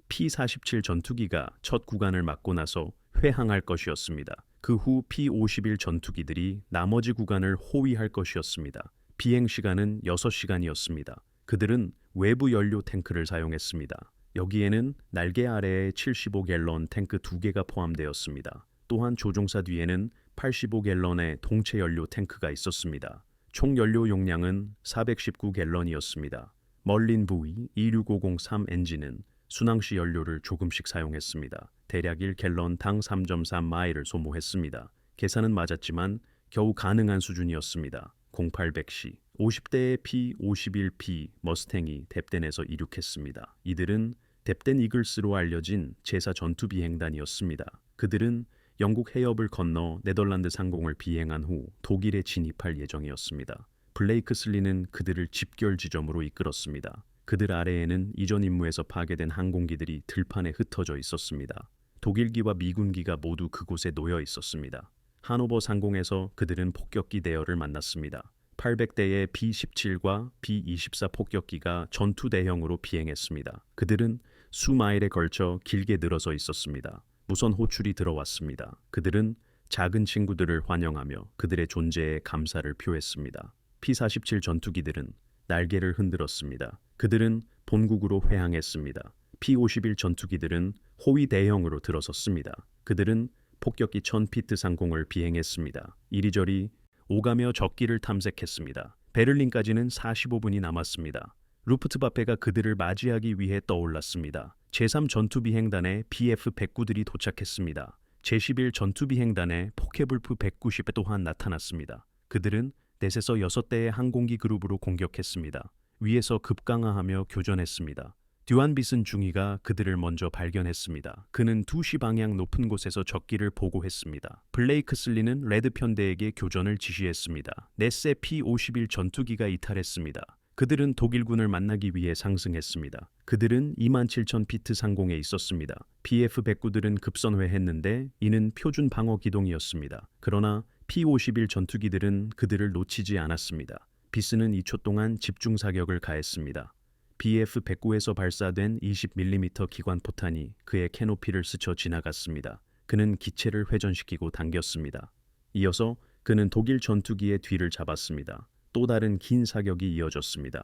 P-47 전투기가 첫 구간을 막고 나서 회항할 것이었습니다. 그 후 P-51 전투기들이 나머지 구간을 호위할 것이었습니다. 비행 시간은 6시간이었습니다. 그들은 외부 연료 탱크를 사용했습니다. 여기에는 날개 아래에 75갤런 탱크 2개가 포함되었습니다. 또한 조종사 뒤에는 85갤런의 동체 연료 탱크가 있었습니다. 총 연료 용량은 419갤런이었습니다. 멀린 V26503 엔진은 순항시 연료를 조금씩 사용했습니다. 대략 1갤런당 3.3마일을 소모했습니다. 계산은 맞았지만 겨우 가능한 수준이었습니다. 0800시 50대의 P-51B 머스탱이 뎁덴에서 이륙했습니다. 이들은 뎁덴 이글스로 알려진 제사 전투 비행단이었습니다. 그들은 영국 해협을 건너 네덜란드 상공을 비행한 후 독일에 진입할 예정이었습니다. 블레이크슬리는 그들을 집결 지점으로 이끌었습니다. 그들 아래에는 이전 임무에서 파괴된 항공기들이 들판에 흩어져 있었습니다. 독일기와 미군기가 모두 그곳에 놓여 있었습니다. 하노버 상공에서 그들은 폭격기 대여를 만났습니다. 800대의 B-17과 B-24 폭격기가 전투 대형으로 비행했습니다. 그들은 수마일에 걸쳐 길게 늘어서 있었습니다. 무선 호출이 들어왔습니다. 그들은 작은 친구들을 환영하며 그들의 존재에 감사를 표했습니다. P-47 전투기들은 날개를 흔들었습니다. 그들은 본국으로 회항했습니다. P-51 전투기들은 호위 대형으로 들어섰습니다. 그들은 폭격기 1000피트 상공을 비행했습니다. 이리저리 오가며 적기를 탐색했습니다. 베를린까지는 45분이 남았습니다. 루프트와페가 그들을 맞이하기 위해 떠올랐습니다. 제3 전투비행단의 BF-109들이 도착했습니다. 제11 전투비행단의 포케불프 190 또한 나타났습니다. 그들은 넷에서 6대의 항공기 그룹으로 공격했습니다. 위에서 급강하하며 교전했습니다. 듀안비슨 중위가 그들을 먼저 발견했습니다. 그는 2시 방향 높은 곳에서 적기를 보고했습니다. 블레이크슬리는 레드 편대에게 교전을 지시했습니다. 넷세 P-51 전투기가 이탈했습니다. 그들은 독일군을 만나기 위해 상승했습니다. 그들은 27,000피트 상공에 있었습니다. BF-109들은 급선회했는데 이는 표준 방어 기동이었습니다. 그러나 P-51 전투기들은 그들을 놓치지 않았습니다. 비스는 2초 동안 집중 사격을 가했습니다. BF-109에서 발사된 20mm 기관 포탄이 그의 캐노피를 스쳐 지나갔습니다. 그는 기체를 회전시키고 당겼습니다. 이어서 그는 독일 전투기의 뒤를 잡았습니다. 또 다른 긴 사격이 이어졌습니다.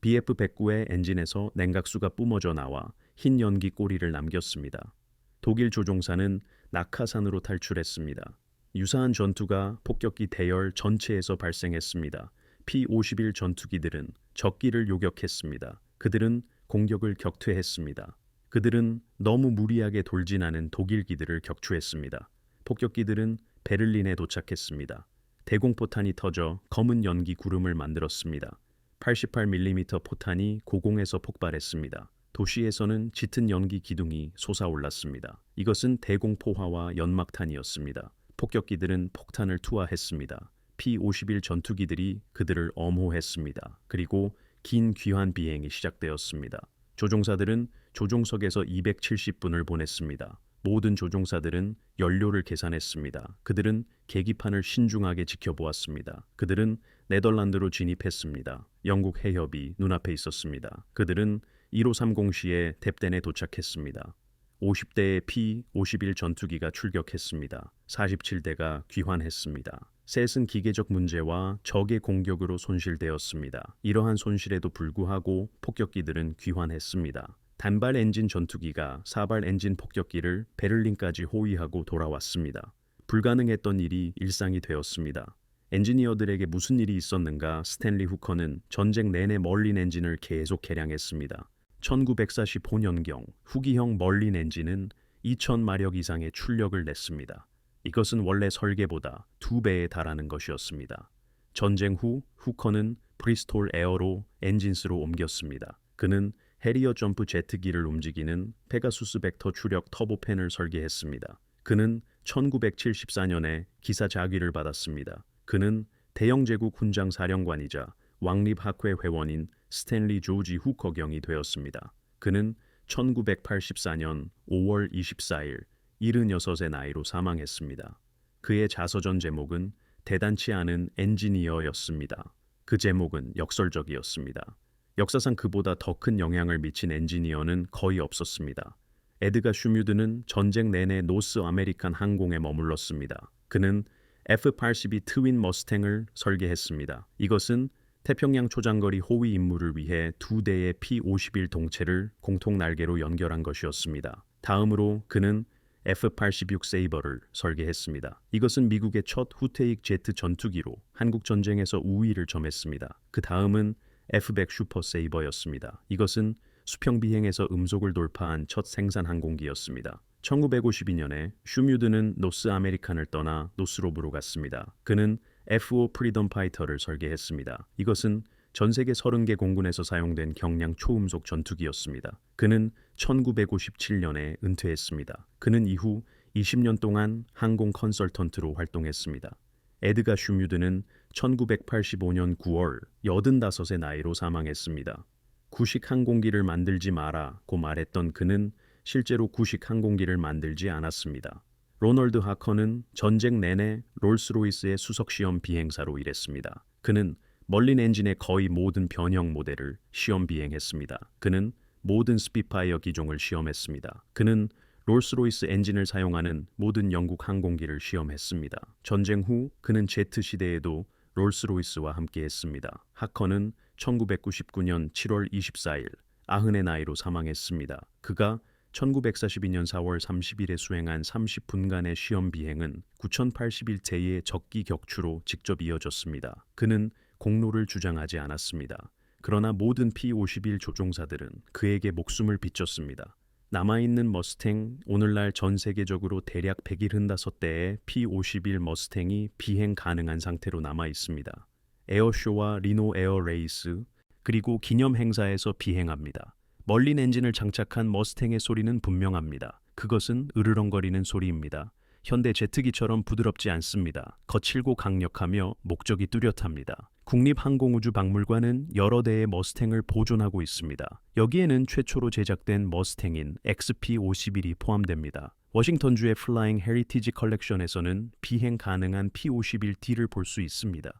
BF-109의 엔진에서 냉각수가 뿜어져 나와 흰 연기 꼬리를 남겼습니다. 독일 조종사는 낙하산으로 탈출했습니다. 유사한 전투가 폭격기 대열 전체에서 발생했습니다. P-51 전투기들은 적기를 요격했습니다. 그들은 공격을 격퇴했습니다. 그들은 너무 무리하게 돌진하는 독일기들을 격추했습니다. 폭격기들은 베를린에 도착했습니다. 대공포탄이 터져 검은 연기 구름을 만들었습니다. 88mm 포탄이 고공에서 폭발했습니다. 도시에서는 짙은 연기 기둥이 솟아올랐습니다. 이것은 대공포화와 연막탄이었습니다. 폭격기들은 폭탄을 투하했습니다. P-51 전투기들이 그들을 엄호했습니다. 그리고 긴 귀환 비행이 시작되었습니다. 조종사들은 조종석에서 270분을 보냈습니다. 모든 조종사들은 연료를 계산했습니다. 그들은 계기판을 신중하게 지켜보았습니다. 그들은 네덜란드로 진입했습니다. 영국 해협이 눈앞에 있었습니다. 그들은 1530시에 뎁덴에 도착했습니다. 50대의 P-51 전투기가 출격했습니다. 47대가 귀환했습니다. 셋은 기계적 문제와 적의 공격으로 손실되었습니다. 이러한 손실에도 불구하고 폭격기들은 귀환했습니다. 단발 엔진 전투기가 사발 엔진 폭격기를 베를린까지 호위하고 돌아왔습니다. 불가능했던 일이 일상이 되었습니다. 엔지니어들에게 무슨 일이 있었는가? 스탠리 후커는 전쟁 내내 멀린 엔진을 계속 개량했습니다. 1945년경 후기형 멀린 엔진은 2000마력 이상의 출력을 냈습니다. 이것은 원래 설계보다 2배에 달하는 것이었습니다. 전쟁 후 후커는 브리스톨 에어로 엔진스로 옮겼습니다. 그는 해리어 점프 제트기를 움직이는 페가수스 벡터 추력 터보팬을 설계했습니다. 그는 1974년에 기사 자귀를 받았습니다. 그는 대영제국 훈장 사령관이자 왕립학회 회원인 스탠리 조지 후커 경이 되었습니다. 그는 1984년 5월 24일 76의 나이로 사망했습니다. 그의 자서전 제목은 대단치 않은 엔지니어였습니다. 그 제목은 역설적이었습니다. 역사상 그보다 더 큰 영향을 미친 엔지니어는 거의 없었습니다. 에드가 슈뮤드는 전쟁 내내 노스 아메리칸 항공에 머물렀습니다. 그는 F-82 트윈 머스탱을 설계했습니다. 이것은 태평양 초장거리 호위 임무를 위해 2대의 P-51 동체를 공통 날개로 연결한 것이었습니다. 다음으로 그는 F-86 세이버를 설계했습니다. 이것은 미국의 첫 후퇴익 제트 전투기로 한국 전쟁에서 우위를 점했습니다. 그 다음은 F-100 슈퍼 세이버였습니다. 이것은 수평 비행에서 음속을 돌파한 첫 생산 항공기였습니다. 1952년에 슈뮤드는 노스 아메리칸을 떠나 노스롭으로 갔습니다. 그는 F-5 프리덤 파이터를 설계했습니다. 이것은 전 세계 30개 공군에서 사용된 경량 초음속 전투기였습니다. 그는 1957년에 은퇴했습니다. 그는 이후 20년 동안 항공 컨설턴트로 활동했습니다. 에드가 슈뮤드는 1985년 9월 85의 나이로 사망했습니다. 구식 항공기를 만들지 마라고 말했던 그는 실제로 구식 항공기를 만들지 않았습니다. 로널드 하커는 전쟁 내내 롤스로이스의 수석시험 비행사로 일했습니다. 그는 멀린 엔진의 거의 모든 변형 모델을 시험 비행했습니다. 그는 모든 스피파이어 기종을 시험했습니다. 그는 롤스로이스 엔진을 사용하는 모든 영국 항공기를 시험했습니다. 전쟁 후 그는 제트 시대에도 롤스로이스와 함께했습니다. 하커는 1999년 7월 24일 90의 나이로 사망했습니다. 그가 1942년 4월 30일에 수행한 30분간의 시험 비행은 9,081제의 적기 격추로 직접 이어졌습니다. 그는 공로를 주장하지 않았습니다. 그러나 모든 P-51 조종사들은 그에게 목숨을 비쳤습니다. 남아있는 머스탱, 오늘날 전 세계적으로 대략 175대의 P-51 머스탱이 비행 가능한 상태로 남아 있습니다. 에어쇼와 리노 에어 레이스, 그리고 기념 행사에서 비행합니다. 멀린 엔진을 장착한 머스탱의 소리는 분명합니다. 그것은 으르렁거리는 소리입니다. 현대 제트기처럼 부드럽지 않습니다. 거칠고 강력하며 목적이 뚜렷합니다. 국립항공우주박물관은 여러 대의 머스탱을 보존하고 있습니다. 여기에는 최초로 제작된 머스탱인 XP-51이 포함됩니다. 워싱턴주의 플라잉 헤리티지 컬렉션에서는 비행 가능한 P-51D를 볼 수 있습니다.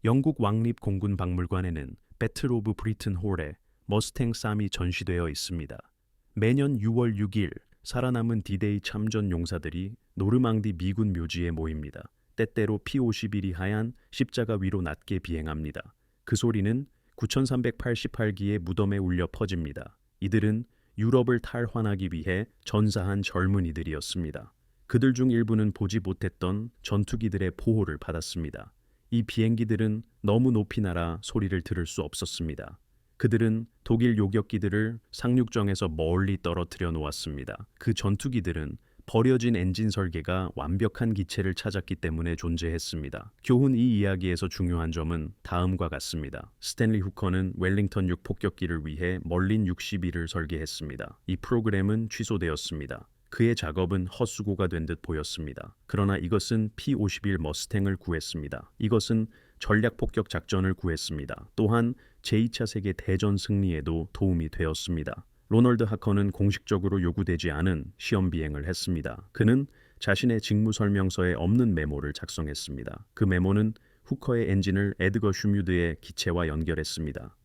영국 왕립공군박물관에는 배틀 오브 브리튼 홀에 머스탱 쌈이 전시되어 있습니다. 매년 6월 6일 살아남은 D-Day 참전 용사들이 노르망디 미군 묘지에 모입니다. 때때로 P-51이 하얀 십자가 위로 낮게 비행합니다. 그 소리는 9388기의 무덤에 울려 퍼집니다. 이들은 유럽을 탈환하기 위해 전사한 젊은이들이었습니다. 그들 중 일부는 보지 못했던 전투기들의 보호를 받았습니다. 이 비행기들은 너무 높이 날아 소리를 들을 수 없었습니다. 그들은 독일 요격기들을 상륙정에서 멀리 떨어뜨려 놓았습니다. 그 전투기들은 버려진 엔진 설계가 완벽한 기체를 찾았기 때문에 존재했습니다. 교훈 이 이야기에서 중요한 점은 다음과 같습니다. 스탠리 후커는 웰링턴 6 폭격기를 위해 멀린 62를 설계했습니다. 이 프로그램은 취소되었습니다. 그의 작업은 헛수고가 된 듯 보였습니다. 그러나 이것은 P-51 머스탱을 구했습니다. 이것은 전략 폭격 작전을 구했습니다. 또한 제2차 세계 대전 승리에도 도움이 되었습니다. 로널드 하커는 공식적으로 요구되지 않은 시험 비행을 했습니다. 그는 자신의 직무 설명서에 없는 메모를 작성했습니다. 그 메모는 후커의 엔진을 에드거 슈뮤드의 기체와 연결했습니다.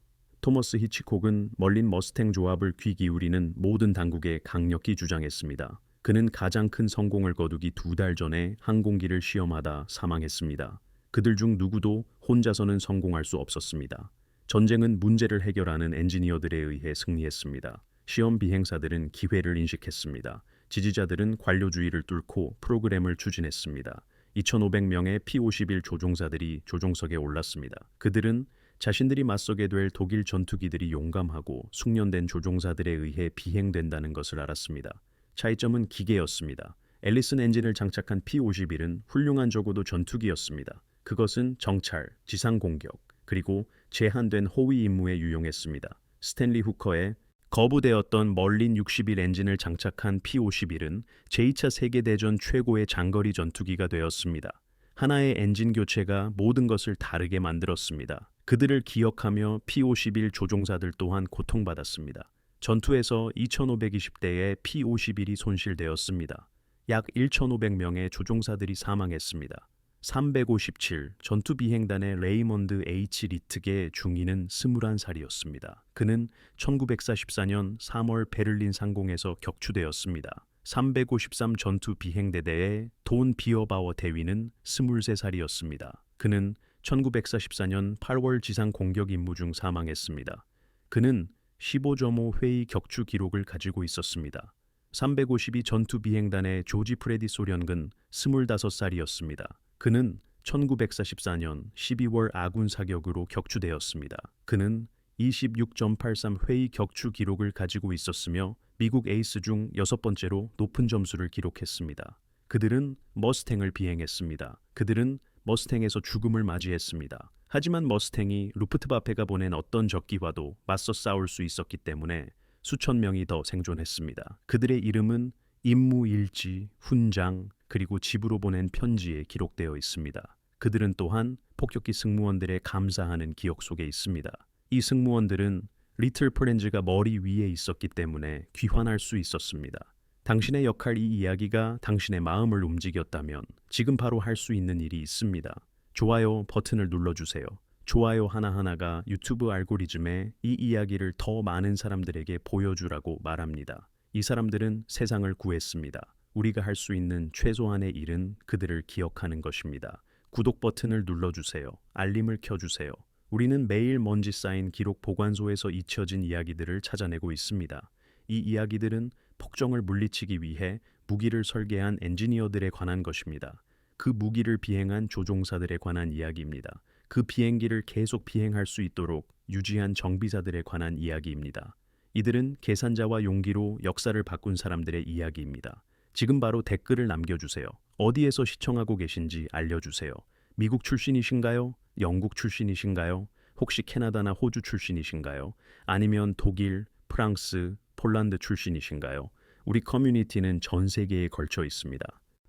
토머스 히치콕은 멀린 머스탱 조합을 귀 기울이는 모든 당국에 강력히 주장했습니다. 그는 가장 큰 성공을 거두기 2달 전에 항공기를 시험하다 사망했습니다. 그들 중 누구도 혼자서는 성공할 수 없었습니다. 전쟁은 문제를 해결하는 엔지니어들에 의해 승리했습니다. 시험 비행사들은 기회를 인식했습니다. 지지자들은 관료주의를 뚫고 프로그램을 추진했습니다. 2,500명의 P-51 조종사들이 조종석에 올랐습니다. 그들은 자신들이 맞서게 될 독일 전투기들이 용감하고 숙련된 조종사들에 의해 비행된다는 것을 알았습니다. 차이점은 기계였습니다. 앨리슨 엔진을 장착한 P-51은 훌륭한 적어도 전투기였습니다. 그것은 정찰, 지상 공격, 그리고 제한된 호위 임무에 유용했습니다. 스탠리 후커의 거부되었던 멀린 61 엔진을 장착한 P-51은 제2차 세계대전 최고의 장거리 전투기가 되었습니다. 하나의 엔진 교체가 모든 것을 다르게 만들었습니다. 그들을 기억하며 P-51 조종사들 또한 고통받았습니다. 전투에서 2,520대의 P-51이 손실되었습니다. 약 1,500명의 조종사들이 사망했습니다. 357 전투비행단의 레이먼드 H. 리트게 중위는 21살이었습니다. 그는 1944년 3월 베를린 상공에서 격추되었습니다. 353 전투비행대대의 돈 비어바워 대위는 23살이었습니다. 그는 1944년 8월 지상 공격 임무 중 사망했습니다. 그는 15.5 회의 격추 기록을 가지고 있었습니다. 352 전투비행단의 조지 프레디 소련군 25살이었습니다. 그는 1944년 12월 아군 사격으로 격추되었습니다. 그는 26.83 회의 격추 기록을 가지고 있었으며 미국 에이스 중 6번째로 높은 점수를 기록했습니다. 그들은 머스탱을 비행했습니다. 그들은 머스탱에서 죽음을 맞이했습니다. 하지만 머스탱이 루프트바페가 보낸 어떤 적기와도 맞서 싸울 수 있었기 때문에 수천 명이 더 생존했습니다. 그들의 이름은 임무일지, 훈장, 그리고 집으로 보낸 편지에 기록되어 있습니다. 그들은 또한 폭격기 승무원들의 감사하는 기억 속에 있습니다. 이 승무원들은 리틀 프렌즈가 머리 위에 있었기 때문에 귀환할 수 있었습니다. 당신의 역할 이 이야기가 당신의 마음을 움직였다면 지금 바로 할 수 있는 일이 있습니다. 좋아요 버튼을 눌러주세요. 좋아요 하나하나가 유튜브 알고리즘에 이 이야기를 더 많은 사람들에게 보여주라고 말합니다. 이 사람들은 세상을 구했습니다. 우리가 할 수 있는 최소한의 일은 그들을 기억하는 것입니다. 구독 버튼을 눌러주세요. 알림을 켜주세요. 우리는 매일 먼지 쌓인 기록 보관소에서 잊혀진 이야기들을 찾아내고 있습니다. 이 이야기들은 폭정을 물리치기 위해 무기를 설계한 엔지니어들에 관한 것입니다. 그 무기를 비행한 조종사들에 관한 이야기입니다. 그 비행기를 계속 비행할 수 있도록 유지한 정비사들에 관한 이야기입니다. 이들은 계산자와 용기로 역사를 바꾼 사람들의 이야기입니다. 지금 바로 댓글을 남겨주세요. 어디에서 시청하고 계신지 알려주세요. 미국 출신이신가요? 영국 출신이신가요? 혹시 캐나다나 호주 출신이신가요? 아니면 독일, 프랑스, 폴란드 출신이신가요? 우리 커뮤니티는 전 세계에 걸쳐 있습니다.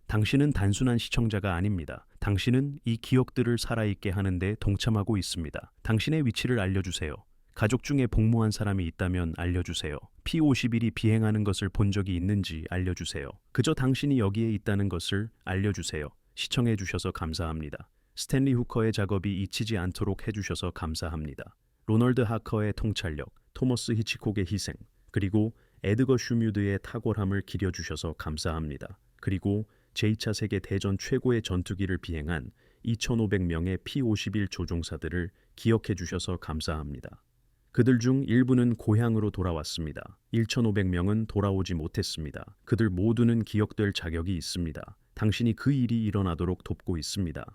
당신은 단순한 시청자가 아닙니다. 당신은 이 기억들을 살아있게 하는데 동참하고 있습니다. 당신의 위치를 알려주세요. 가족 중에 복무한 사람이 있다면 알려주세요. P51이 비행하는 것을 본 적이 있는지 알려주세요. 그저 당신이 여기에 있다는 것을 알려주세요. 시청해주셔서 감사합니다. 스탠리 후커의 작업이 잊히지 않도록 해주셔서 감사합니다. 로널드 하커의 통찰력, 토머스 히치콕의 희생, 그리고 에드거 슈뮤드의 탁월함을 기려주셔서 감사합니다. 그리고 제2차 세계 대전 최고의 전투기를 비행한 2,500명의 P-51 조종사들을 기억해 주셔서 감사합니다. 그들 중 일부는 고향으로 돌아왔습니다. 1,500명은 돌아오지 못했습니다. 그들 모두는 기억될 자격이 있습니다. 당신이 그 일이 일어나도록 돕고 있습니다.